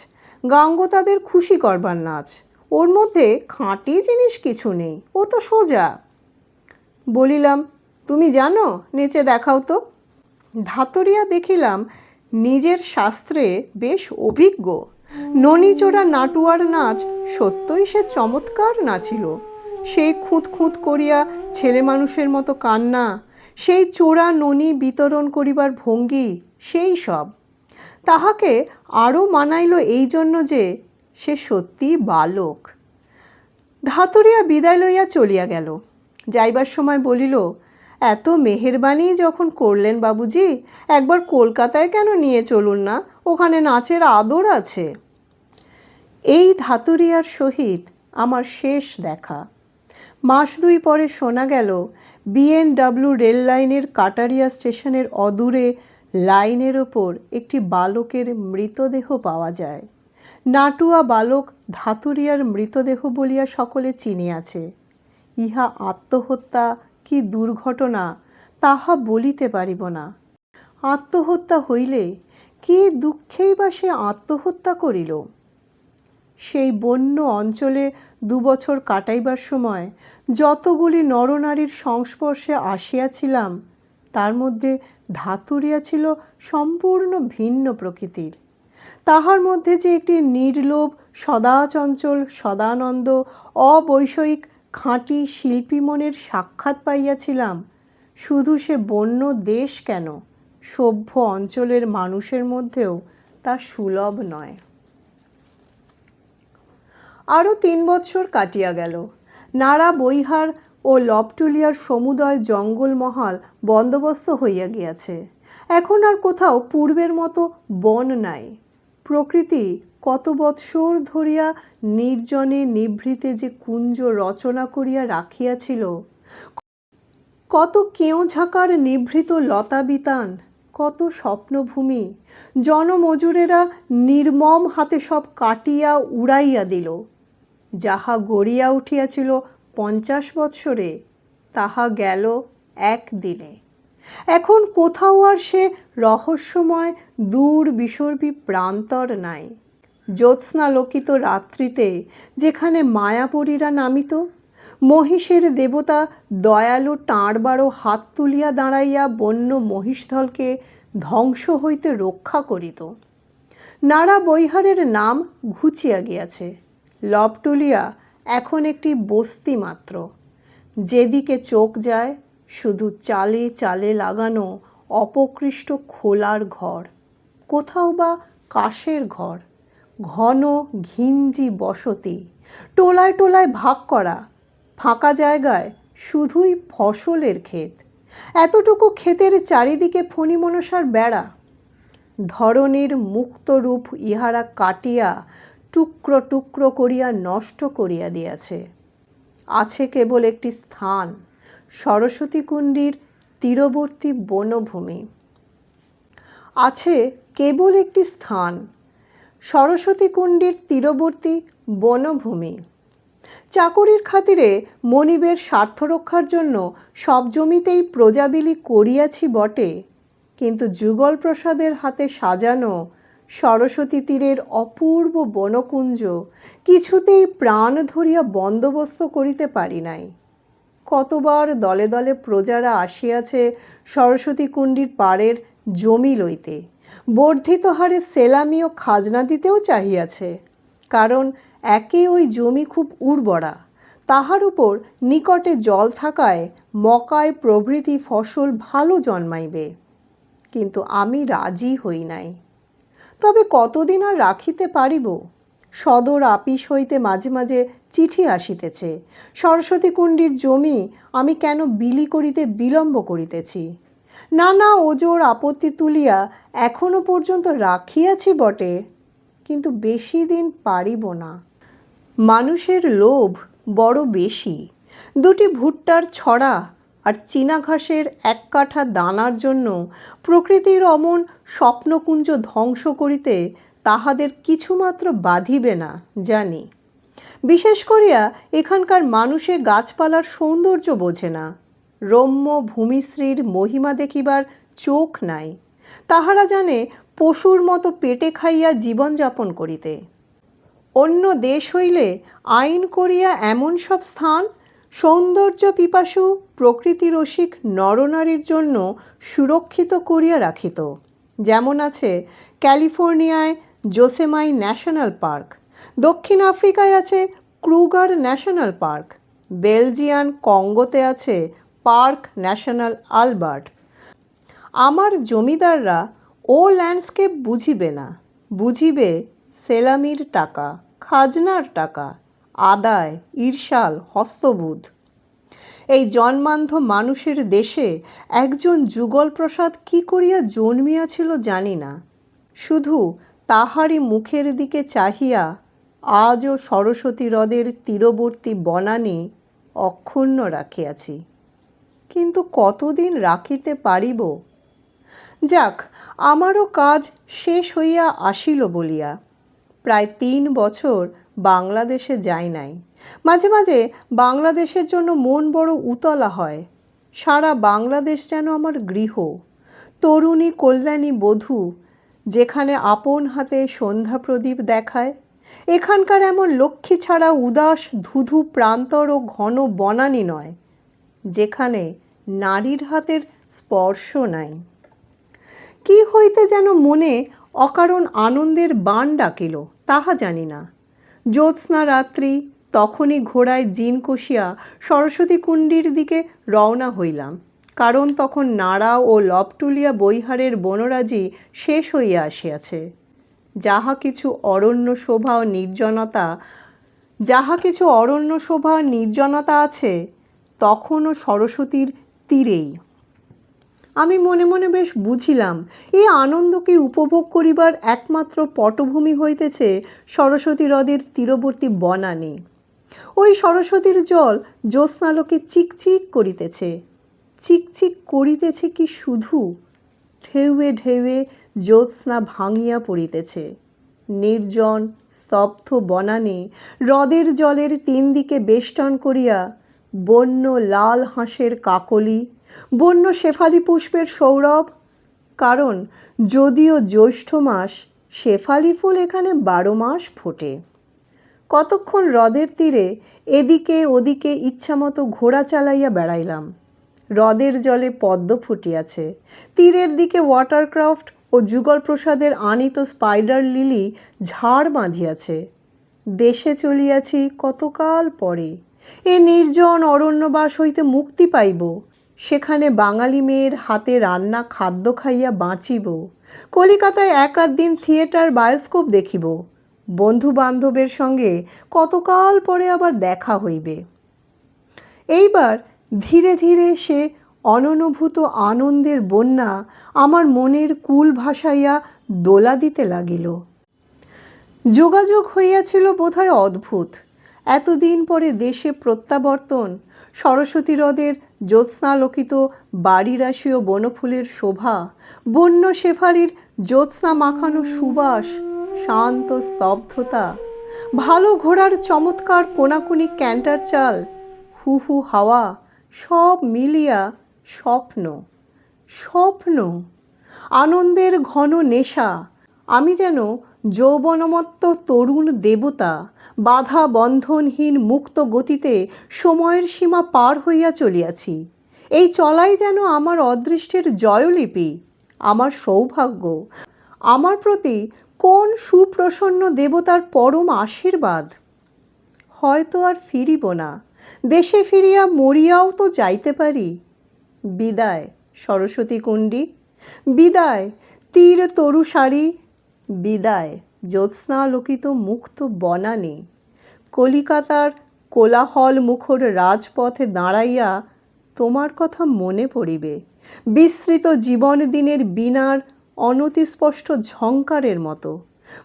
গাঙ্গোতাদের খুশি করবার নাচ। ওর মধ্যে খাঁটি জিনিস কিছু নেই, ও তো সোজা। বলিলাম, তুমি জানো, নেচে দেখাও তো। ধাতুরিয়া দেখিলাম নিজের শাস্ত্রে বেশ অভিজ্ঞ। ননিচোরা নাটুয়ার নাচ সত্যই সে চমৎকার নাচিল। সেই খুঁত খুঁত করিয়া ছেলে মানুষের মতো কান্না, সেই চোরা ননি বিতরণ করিবার ভঙ্গি, সেই সব তাহাকে আরও মানাইল এই জন্য যে সে সত্যি বালক। ধাতুরিয়া বিদায় লইয়া চলিয়া গেল। যাইবার সময় বলিল, এত মেহেরবানি যখন করলেন বাবুজি, একবার কলকাতায় কেন নিয়ে চলুন না, ওখানে নাচের আদর আছে। এই ধাতুরিয়ার সহিত আমার শেষ দেখা। মাস দুই পরে শোনা গেল বিএনডব্লিউ রেল লাইনের কাটারিয়া স্টেশনের অদূরে লাইনের ওপর একটি বালকের মৃতদেহ পাওয়া যায়। নাটুয়া বালক ধাতুরিয়ার মৃতদেহ বলিয়া সকলে চিনিয়াছে। ইহা আত্মহত্যা কি দুর্ঘটনা তাহা বলিতে পারিব না। আত্মহত্যা হইলে কি দুঃখেই বা সে আত্মহত্যা করিল? সেই বন্য অঞ্চলে 2 বছর কাটাইবার সময় যতগুলি নরনারীর সংস্পর্শে আসিয়াছিলাম, তার মধ্যে ধাতুরিয়া ছিল সম্পূর্ণ ভিন্ন প্রকৃতির। তাহার মধ্যে যে একটি নির্লোভ, সদাচঞ্চল, সদানন্দ, অবৈষয়িক খাঁটি শিল্পী মনের সাক্ষাৎ পাইয়াছিলাম, শুধু সে বন্য দেশ কেন, সভ্য অঞ্চলের মানুষের মধ্যেও তা সুলভ নয়। আরও 3 বৎসর কাটিয়া গেল। নাড়া বৈহার ও লবটুলিয়ার সমুদয় জঙ্গলমহাল বন্দোবস্ত হইয়া গিয়াছে। এখন আর কোথাও পূর্বের মতো বন নাই। প্রকৃতি কত বৎসর ধরিয়া নির্জনে নিভৃতে যে কুঞ্জ রচনা করিয়া রাখিয়াছিল, কত কেঁওঝাকার নিভৃত লতাবিতান, কত স্বপ্নভূমি জনমজুরেরা নির্মম হাতে সব কাটিয়া উড়াইয়া দিল। যাহা গড়িয়া উঠিয়াছিল 50 বৎসরে, তাহা গেল একদিনে। এখন কোথাও আর সে রহস্যময় দূর বিসর্পী প্রান্তর নাই। জ্যোৎস্নালোকিত রাত্রিতে যেখানে মায়াপরীরা নামিত, মহিষের দেবতা দয়ালু টাঁড়বারো হাত তুলিয়া দাঁড়াইয়া বন্য মহিষদলকে ধ্বংস হইতে রক্ষা করিত। নাড়া বৈহারের নাম ঘুচিয়া গিয়াছে। লবটুলিয়া এখন একটি বস্তি মাত্র। যেদিকে চোখ যায় শুধু চালে চালে লাগানো অপকৃষ্ট খোলার ঘর, কোথাও বা কাশের ঘর, ঘন ঘিঞ্জি বসতি, টোলায় টোলায় ভাগ করা, ফাঁকা জায়গায় শুধুই ফসলের ক্ষেত। এতটুকু ক্ষেতের চারিদিকে ফণিমনসার বেড়া। ধরনের মুক্ত রূপ ইহারা কাটিয়া টুকরো টুকরো করিয়া নষ্ট করিয়া দিয়াছে। আছে কেবল একটি স্থান, সরস্বতী কুণ্ডীর তীরবর্তী বনভূমি। আছে কেবল একটি স্থান, সরস্বতী কুণ্ডীর তীরবর্তী বনভূমি। চাকুরির খাতিরে মনিবের স্বার্থ রক্ষার জন্য সব জমিতেই প্রজাবিলি করিয়াছি বটে, কিন্তু যুগল প্রসাদের হাতে সাজানো সরস্বতী তীরের অপূর্ব বনকুঞ্জ কিছুতেই প্রাণ ধরিয়া বন্দোবস্ত করিতে পারি নাই। কতবার দলে দলে প্রজারা আসিয়াছে সরস্বতী কুণ্ডির পাড়ের জমি লইতে, বর্ধিত হারে সেলামি ও খাজনা দিতেও চাহিয়াছে, কারণ একে ওই জমি খুব উর্বরা, তাহার উপর নিকটে জল থাকায় মকায় প্রভৃতি ফসল ভালো জন্মাইবে। কিন্তু আমি রাজি হই নাই। তবে কতদিন আর রাখিতে পারিব? সদর আপিস হইতে মাঝে মাঝে চিঠি আসিতেছে, সরস্বতী কুণ্ডির জমি আমি কেন বিলি করিতে বিলম্ব করিতেছি। নানা ওজোর আপত্তি তুলিয়া এখনো পর্যন্ত রাখিয়াছি বটে, কিন্তু বেশি দিন পারিব না। মানুষের লোভ বড় বেশি। দুটি ভুট্টার ছড়া আর চীনা ঘাসের এক কাঠা দানার জন্য প্রকৃতির অমন স্বপ্নকুঞ্জ ধ্বংস করিতে তাহাদের কিছুমাত্র বাধিবে না জানি। বিশেষ করিয়া এখানকার মানুষে গাছপালার সৌন্দর্য বোঝে না। রম্য ভূমিশ্রীর মহিমা দেখিবার চোখ নাই। তাহারা জানে পশুর মতো পেটে খাইয়া জীবনযাপন করিতে। অন্য দেশ হইলে আইন করিয়া এমন সব স্থান সৌন্দর্য পিপাসু প্রকৃতি রসিক নরনারীর জন্য সুরক্ষিত করিয়া রাখিত। যেমন আছে ক্যালিফোর্নিয়ায় জোসেমাই ন্যাশনাল পার্ক, দক্ষিণ আফ্রিকায় আছে ক্রুগার ন্যাশনাল পার্ক, বেলজিয়ান কঙ্গোতে আছে পার্ক ন্যাশনাল আলবার্ট। আমার জমিদাররা ও ল্যান্ডস্কেপ বুঝিবে না, বুঝিবে সেলামির টাকা, খাজনার টাকা, আদায়, ঈর্ষাল, হস্তবুদ্ধ। এই জন্মান্ধ মানুষের দেশে একজন যুগল প্রসাদ কি করিয়া জন্মিয়াছিল জানি না। শুধু তাহারই মুখের দিকে চাহিয়া আজও সরস্বতী হ্রদের তীরবর্তী বনানী অক্ষুণ্ণ রাখিয়াছি। কিন্তু কতদিন রাখিতে পারিব? যাক, আমারও কাজ শেষ হইয়া আসিল বলিয়া প্রায় 3 বছর বাংলাদেশে যাই নাই। মাঝে মাঝে বাংলাদেশের জন্য মন বড় উতলা হয়। সারা বাংলাদেশ যেন আমার গৃহ, তরুণী কল্যাণী বধূ যেখানে আপন হাতে সন্ধ্যা প্রদীপ দেখায়। এখানকার এমন লক্ষ্মী ছাড়া উদাস ধুধু প্রান্তর ও ঘন বনানী নয়, যেখানে নারীর হাতের স্পর্শ নাই। কি হইতে যেন মনে অকারণ আনন্দের বাণ ডাকিল তাহা জানি না। জ্যোৎস্না রাত্রি, তখনই ঘোড়ায় জিন কষিয়া সরস্বতী কুণ্ডির দিকে রওনা হইলাম, কারণ তখন নাড়া ও লবটুলিয়া বৈহারের বনরাজি শেষ হইয়া আসিয়াছে। যাহা কিছু অরণ্য শোভা ও নির্জনতা আছে তখনও সরস্বতীর তীরেই। আমি মনে মনে বেশ বুঝিলাম এই আনন্দকে উপভোগ করিবার একমাত্র পটভূমি হইতেছে সরস্বতী হ্রদের তীরবর্তী বনানী। ওই সরস্বতীর জল জ্যোৎস্নালোকে চিকচিক করিতেছে। চিকচিক করিতেছে কি শুধু, ঢেউয়ে ঢেউয়ে জ্যোৎস্না ভাঙিয়া পড়িতেছে। নির্জন স্তব্ধ বনানী হ্রদের জলের 3 দিকে বেষ্টন করিয়া বন্য লাল হাঁসের কাকলি, বন্য শেফালি পুষ্পের সৌরভ। কারণ যদিও জ্যৈষ্ঠ মাস, শেফালি ফুল এখানে 12 মাস ফোটে। কতক্ষণ হ্রদের তীরে এদিকে ওদিকে ইচ্ছামতো ঘোড়া চালাইয়া বেড়াইলাম। হ্রদের জলে পদ্ম ফুটিয়াছে, তীরের দিকে ওয়াটারক্রাফট ও যুগল প্রসাদের আনিত স্পাইডার লিলি ঝাড় বাঁধিয়াছে। দেশে চলিয়াছি কতকাল পরে, এ নির্জন অরণ্যবাস হইতে মুক্তি পাইব, সেখানে বাঙালি মেয়ের হাতে রান্না খাদ্য খাইয়া বাঁচিব, কলিকাতায় 1-8 দিন থিয়েটার বায়োস্কোপ দেখিব, বন্ধু বান্ধবের সঙ্গে কতকাল পরে আবার দেখা হইবে। এইবার ধীরে ধীরে সে অননুভূত আনন্দের বন্যা আমার মনের কুল ভাসাইয়া দোলা দিতে লাগিল। যোগাযোগ হইয়াছিল বোধহয় অদ্ভুত। এতদিন পরে দেশে প্রত্যাবর্তন, সরস্বতী হ্রদের জ্যোৎস্নালোকিত বাড়িরাশি ও বনফুলের শোভা, বন্য শেফালির জ্যোৎস্না মাখানো সুবাস, শান্ত স্তব্ধতা, ভালো ঘোড়ার চমৎকার কোনাকুনি ক্যান্টার চাল, হু হু হাওয়া, সব মিলিয়া স্বপ্ন, স্বপ্ন, আনন্দের ঘন নেশা। আমি যেন যৌবনমত্ত তরুণ দেবতা, বাধা বন্ধনহীন মুক্ত গতিতে সময়ের সীমা পার হইয়া চলিয়াছি। এই চলাই যেন আমার অদৃষ্টের জয়লিপি, আমার সৌভাগ্য, আমার প্রতি কোন সুপ্রসন্ন দেবতার পরম আশীর্বাদ। হয়তো আর ফিরিব না, দেশে ফিরিয়া মরিয়াও তো যাইতে পারি। বিদায় সরস্বতী কুণ্ডী, বিদায় তীর তরু শাড়ি, বিদায় জ্যোৎস্নালোকিত মুক্ত বনানী। কলিকাতার কোলাহল মুখর রাজপথে দাঁড়াইয়া তোমার কথা মনে পড়িবে, বিস্তৃত জীবন দিনের বীণার অনতিস্পষ্ট ঝংকারের মতো।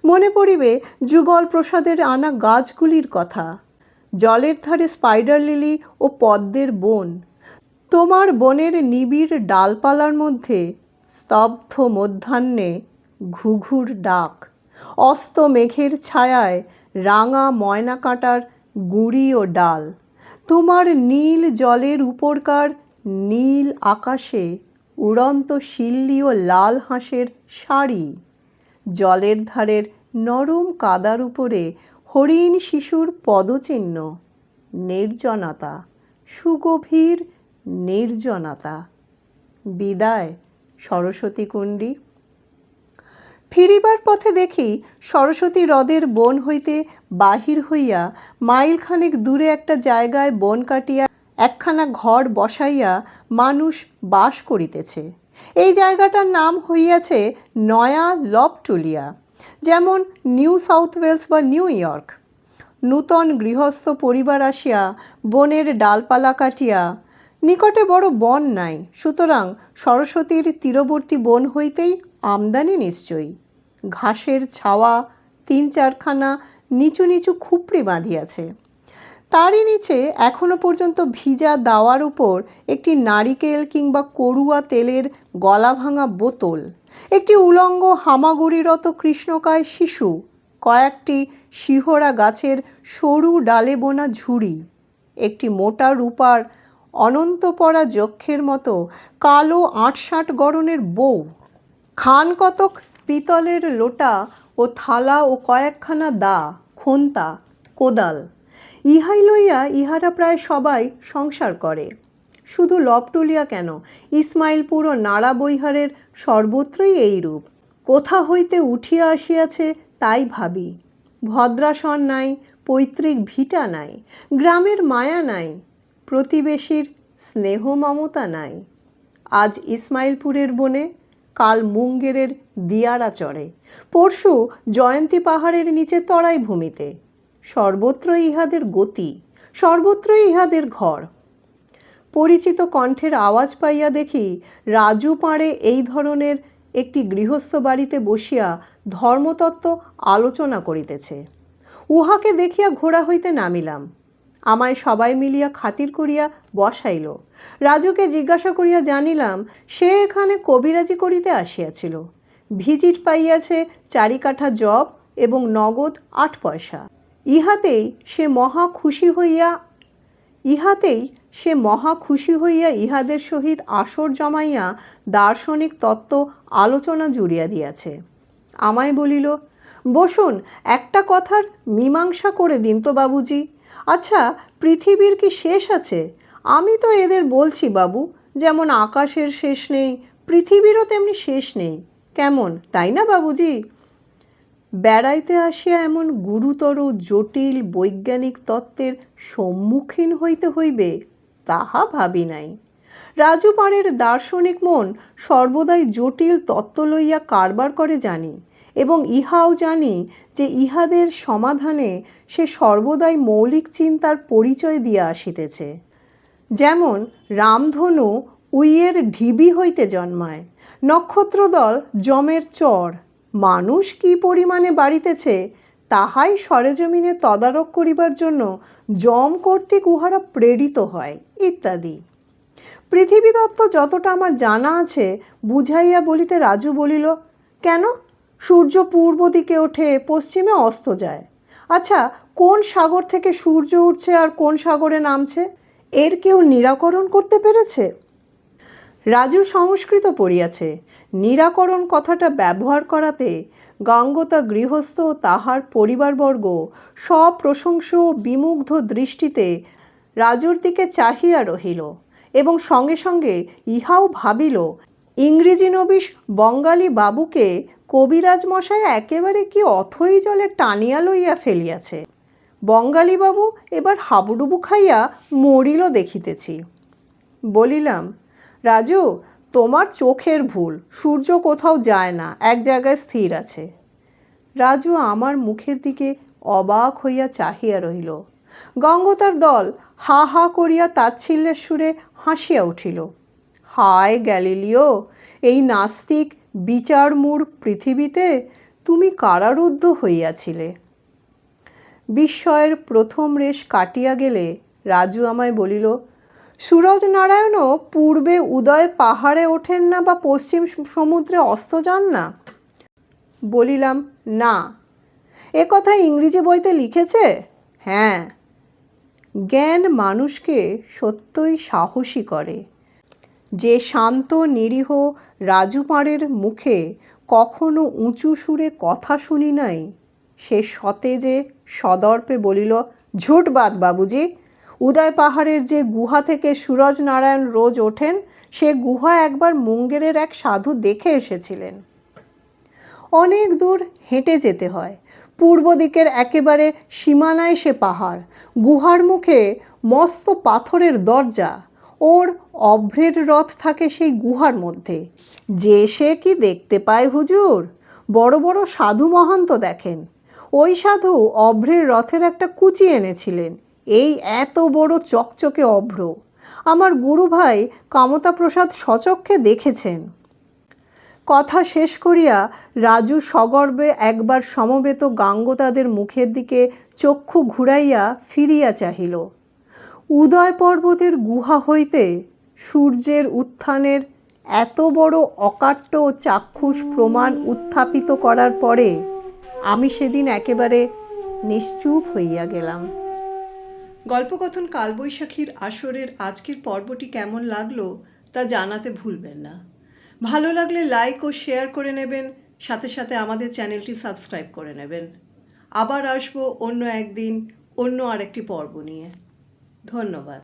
মনে পড়িবে যুগল প্রসাদের আনা গাছগুলির কথা, জলের ধারে স্পাইডার লিলি ও পদ্মের বন, তোমার বনের নিবিড় ডালপালার মধ্যে স্তব্ধ মধ্যাহ্নে ঘুঘুর ডাক, অস্ত মেঘের ছায়ায় রাঙা ময়না কাঁটার গুঁড়ি ও ডাল, তোমার নীল জলের উপরকার নীল আকাশে উড়ন্ত শিল্লি ও লাল হাঁসের শাড়ি, জলের ধারের নরম কাদার উপরে হরিণ শিশুর পদচিহ্ন, নির্জনতা, সুগভীর নির্জনতা। বিদায় সরস্বতী কুণ্ডী। ফিরিবার পথে দেখি সরস্বতী হ্রদের বন হইতে বাহির হইয়া মাইলখানেক দূরে একটা জায়গায় বন কাটিয়া একখানা ঘর বসাইয়া মানুষ বাস করিতেছে। এই জায়গাটার নাম হইয়াছে নয়া লবটুলিয়া, যেমন নিউ সাউথ ওয়েলস বা নিউ ইয়র্ক। নূতন গৃহস্থ পরিবার আসিয়া বনের ডালপালা কাটিয়া, নিকটে বড় বন নাই, সুতরাং সরস্বতীর তীরবর্তী বন হইতেই আমদানি নিশ্চয়ই। ঘাসের ছাওয়া ৩-৪খানা নিচু নিচু খুপড়ি বাঁধিয়াছে, তারই নিচে এখনো পর্যন্ত ভিজা দাওয়ার উপর একটি নারিকেল কিংবা করুয়া তেলের গলা ভাঙা বোতল, একটি উলঙ্গ হামাগুড়িরত কৃষ্ণকায় শিশু, কয়েকটি শিহরা গাছের সরু ডালে বোনা ঝুড়ি, একটি মোটা রূপার অনন্তপরা যক্ষের মতো কালো ৮-৬০ গড়নের বউ, খান কতক পিতলের লোটা ও থালা ও কয়েকখানা দা, খোন্তা, কোদাল, ইহাই লইয়া ইহারা প্রায় সবাই সংসার করে। শুধু লবটুলিয়া কেন, ইসমাইলপুর ও নাড়া বৈহারের সর্বত্রই এইরূপ। কোথা হইতে উঠিয়া আসিয়াছে তাই ভাবি। ভদ্রাসন নাই, পৈতৃক ভিটা নাই, গ্রামের মায়া নাই, প্রতিবেশীর স্নেহ মমতা নাই। আজ ইসমাইলপুরের বনে, কাল মুঙ্গেরের দিয়ারা চরে, পরশু জয়ন্তী পাহাড়ের নিচে তরাই ভূমিতে। সর্বত্রই ইহাদের গতি, সর্বত্রই ইহাদের ঘর। পরিচিত কণ্ঠের আওয়াজ পাইয়া দেখি রাজু পাড়ে এই ধরনের একটি গৃহস্থ বাড়িতে বসিয়া ধর্মতত্ত্ব আলোচনা করিতেছে। উহাকে দেখিয়া ঘোড়া হইতে নামিলাম। আমায় সবাই মিলিয়া খাতির করিয়া বসাইল। রাজুকে জিজ্ঞাসা করিয়া জানিলাম সে এখানে কবিরাজি করিতে আসিয়াছিল। ভিজিট পাইয়াছে 4 কাঠা জব এবং নগদ 8 পয়সা। ইহাতেই সে মহা খুশি হইয়া ইহাদের সহিত আসর জমাইয়া দার্শনিক তত্ত্ব আলোচনা জুড়িয়া দিয়াছে। আমায় বলিল, বসুন, একটা কথার মীমাংসা করে দিন তো বাবুজি। আচ্ছা, পৃথিবীর কি শেষ আছে? আমি তো এদের বলছি বাবু, যেমন আকাশের শেষ নেই, পৃথিবীরও তেমনি শেষ নেই। কেমন, তাই না বাবুজি? বেড়াইতে আসিয়া এমন গুরুতর জটিল বৈজ্ঞানিক তত্ত্বের সম্মুখীন হইতে হইবে তাহা ভাবি নাই। রাজু পাড়ের দার্শনিক মন সর্বদাই জটিল তত্ত্ব লইয়া কারবার করে জানি, এবং ইহাও জানি যে ইহাদের সমাধানে সে সর্বদাই মৌলিক চিন্তার পরিচয় দিয়া আসিতেছে। যেমন রামধনু উইয়ের ঢিবি হইতে জন্মায়, নক্ষত্রদল যমের চর, মানুষ কি পরিমাণে বাড়িতেছে তাহাই সরেজমিনে তদারক করিবার জন্য যম কর্তৃক উহারা প্রেরিত হয়, ইত্যাদি। পৃথিবী তত্ত্ব যতটা আমার জানা আছে বুঝাইয়া বলিতে রাজু বলিল, কেন, সূর্য পূর্ব দিকে ওঠে, পশ্চিমে অস্ত যায়। আচ্ছা, কোন সাগর থেকে সূর্য উঠছে আর কোন সাগরে নামছে এর কেউ নিরাকরণ করতে পেরেছে? রাজু সংস্কৃত পড়িয়াছে। নিরাকরণ কথাটা ব্যবহার করাতে গাঙ্গতা গৃহস্থ ও তাহার পরিবারবর্গ সপ্রশংস ও বিমুগ্ধ দৃষ্টিতে রাজুর দিকে চাহিয়া রহিল এবং সঙ্গে সঙ্গে ইহাও ভাবিল ইংরেজি নবিশ বঙ্গালী বাবুকে কবিরাজ মশাই একেবারে কি অথই জলে টানিয়া লইয়া ফেলিয়াছে। বঙ্গালী বাবু এবার হাবুডুবু খাইয়া মরিল দেখিতেছি। বলিলাম, রাজু, তোমার চোখের ভুল, সূর্য কোথাও যায় না, এক জায়গায় স্থির আছে। রাজু আমার মুখের দিকে অবাক হইয়া চাহিয়া রহিল। গঙ্গতার দল হা হা করিয়া তাচ্ছিল্যের সুরে হাসিয়া উঠিল। হায় গ্যালিলিও, এই নাস্তিক বিচারমূঢ় পৃথিবীতে তুমি কারারুদ্ধ হইয়াছিলে। বিস্ময়ের প্রথম রেশ কাটিয়া গেলে রাজু আমায় বলিল, সুরজ নারায়ণও পূর্বে উদয় পাহাড়ে ওঠেন না বা পশ্চিম সমুদ্রে অস্ত যান না? বলিলাম, না। এ কথা ইংরেজি বইতে লিখেছে? হ্যাঁ। জ্ঞান মানুষকে সত্যই সাহসী করে। যে শান্ত নিরীহ রাজুপাঁড়ের মুখে কখনো উঁচু সুরে কথা শুনি নাই, সে সতেজে সদর্পে বলিল, ঝুটবাদ বাবুজি। উদয় পাহাড়ের যে গুহা থেকে সুরজ নারায়ণ রোজ ওঠেন, সে গুহা একবার মুঙ্গেরের এক সাধু দেখে এসেছিলেন। অনেক দূর হেঁটে যেতে হয়। পূর্ব দিকের একেবারে সীমানায় সে পাহাড়। গুহার মুখে মস্ত পাথরের দরজা। ওর অভ্রের রথ থাকে সেই গুহার মধ্যে। যে সে কি দেখতে পায় হুজুর, বড় বড় সাধু মহান্ত দেখেন। ওই সাধু অভ্রের রথের একটা কুচি এনেছিলেন, এই এত বড় চকচকে অভ্র। আমার গুরু ভাই কামতা প্রসাদ সচক্ষে দেখেছেন। কথা শেষ করিয়া রাজু সগর্বে একবার সমবেত গাঙ্গতাদের মুখের দিকে চক্ষু ঘুরাইয়া ফিরিয়া চাহিল। উদয় পর্বতের গুহা হইতে সূর্যের উত্থানের এত বড় অকাট্য ও চাক্ষুষ প্রমাণ উত্থাপিত করার পরে আমি সেদিন একেবারে নিশ্চুপ হইয়া গেলাম। গল্পকথন কালবৈশাখীর আসরের আজকের পর্বটি কেমন লাগলো তা জানাতে ভুলবেন না। ভালো লাগলে লাইক ও শেয়ার করে নেবেন, সাথে সাথে আমাদের চ্যানেলটি সাবস্ক্রাইব করে নেবেন। আবার আসবো অন্য একদিন অন্য আরেকটি পর্ব নিয়ে। ধন্যবাদ।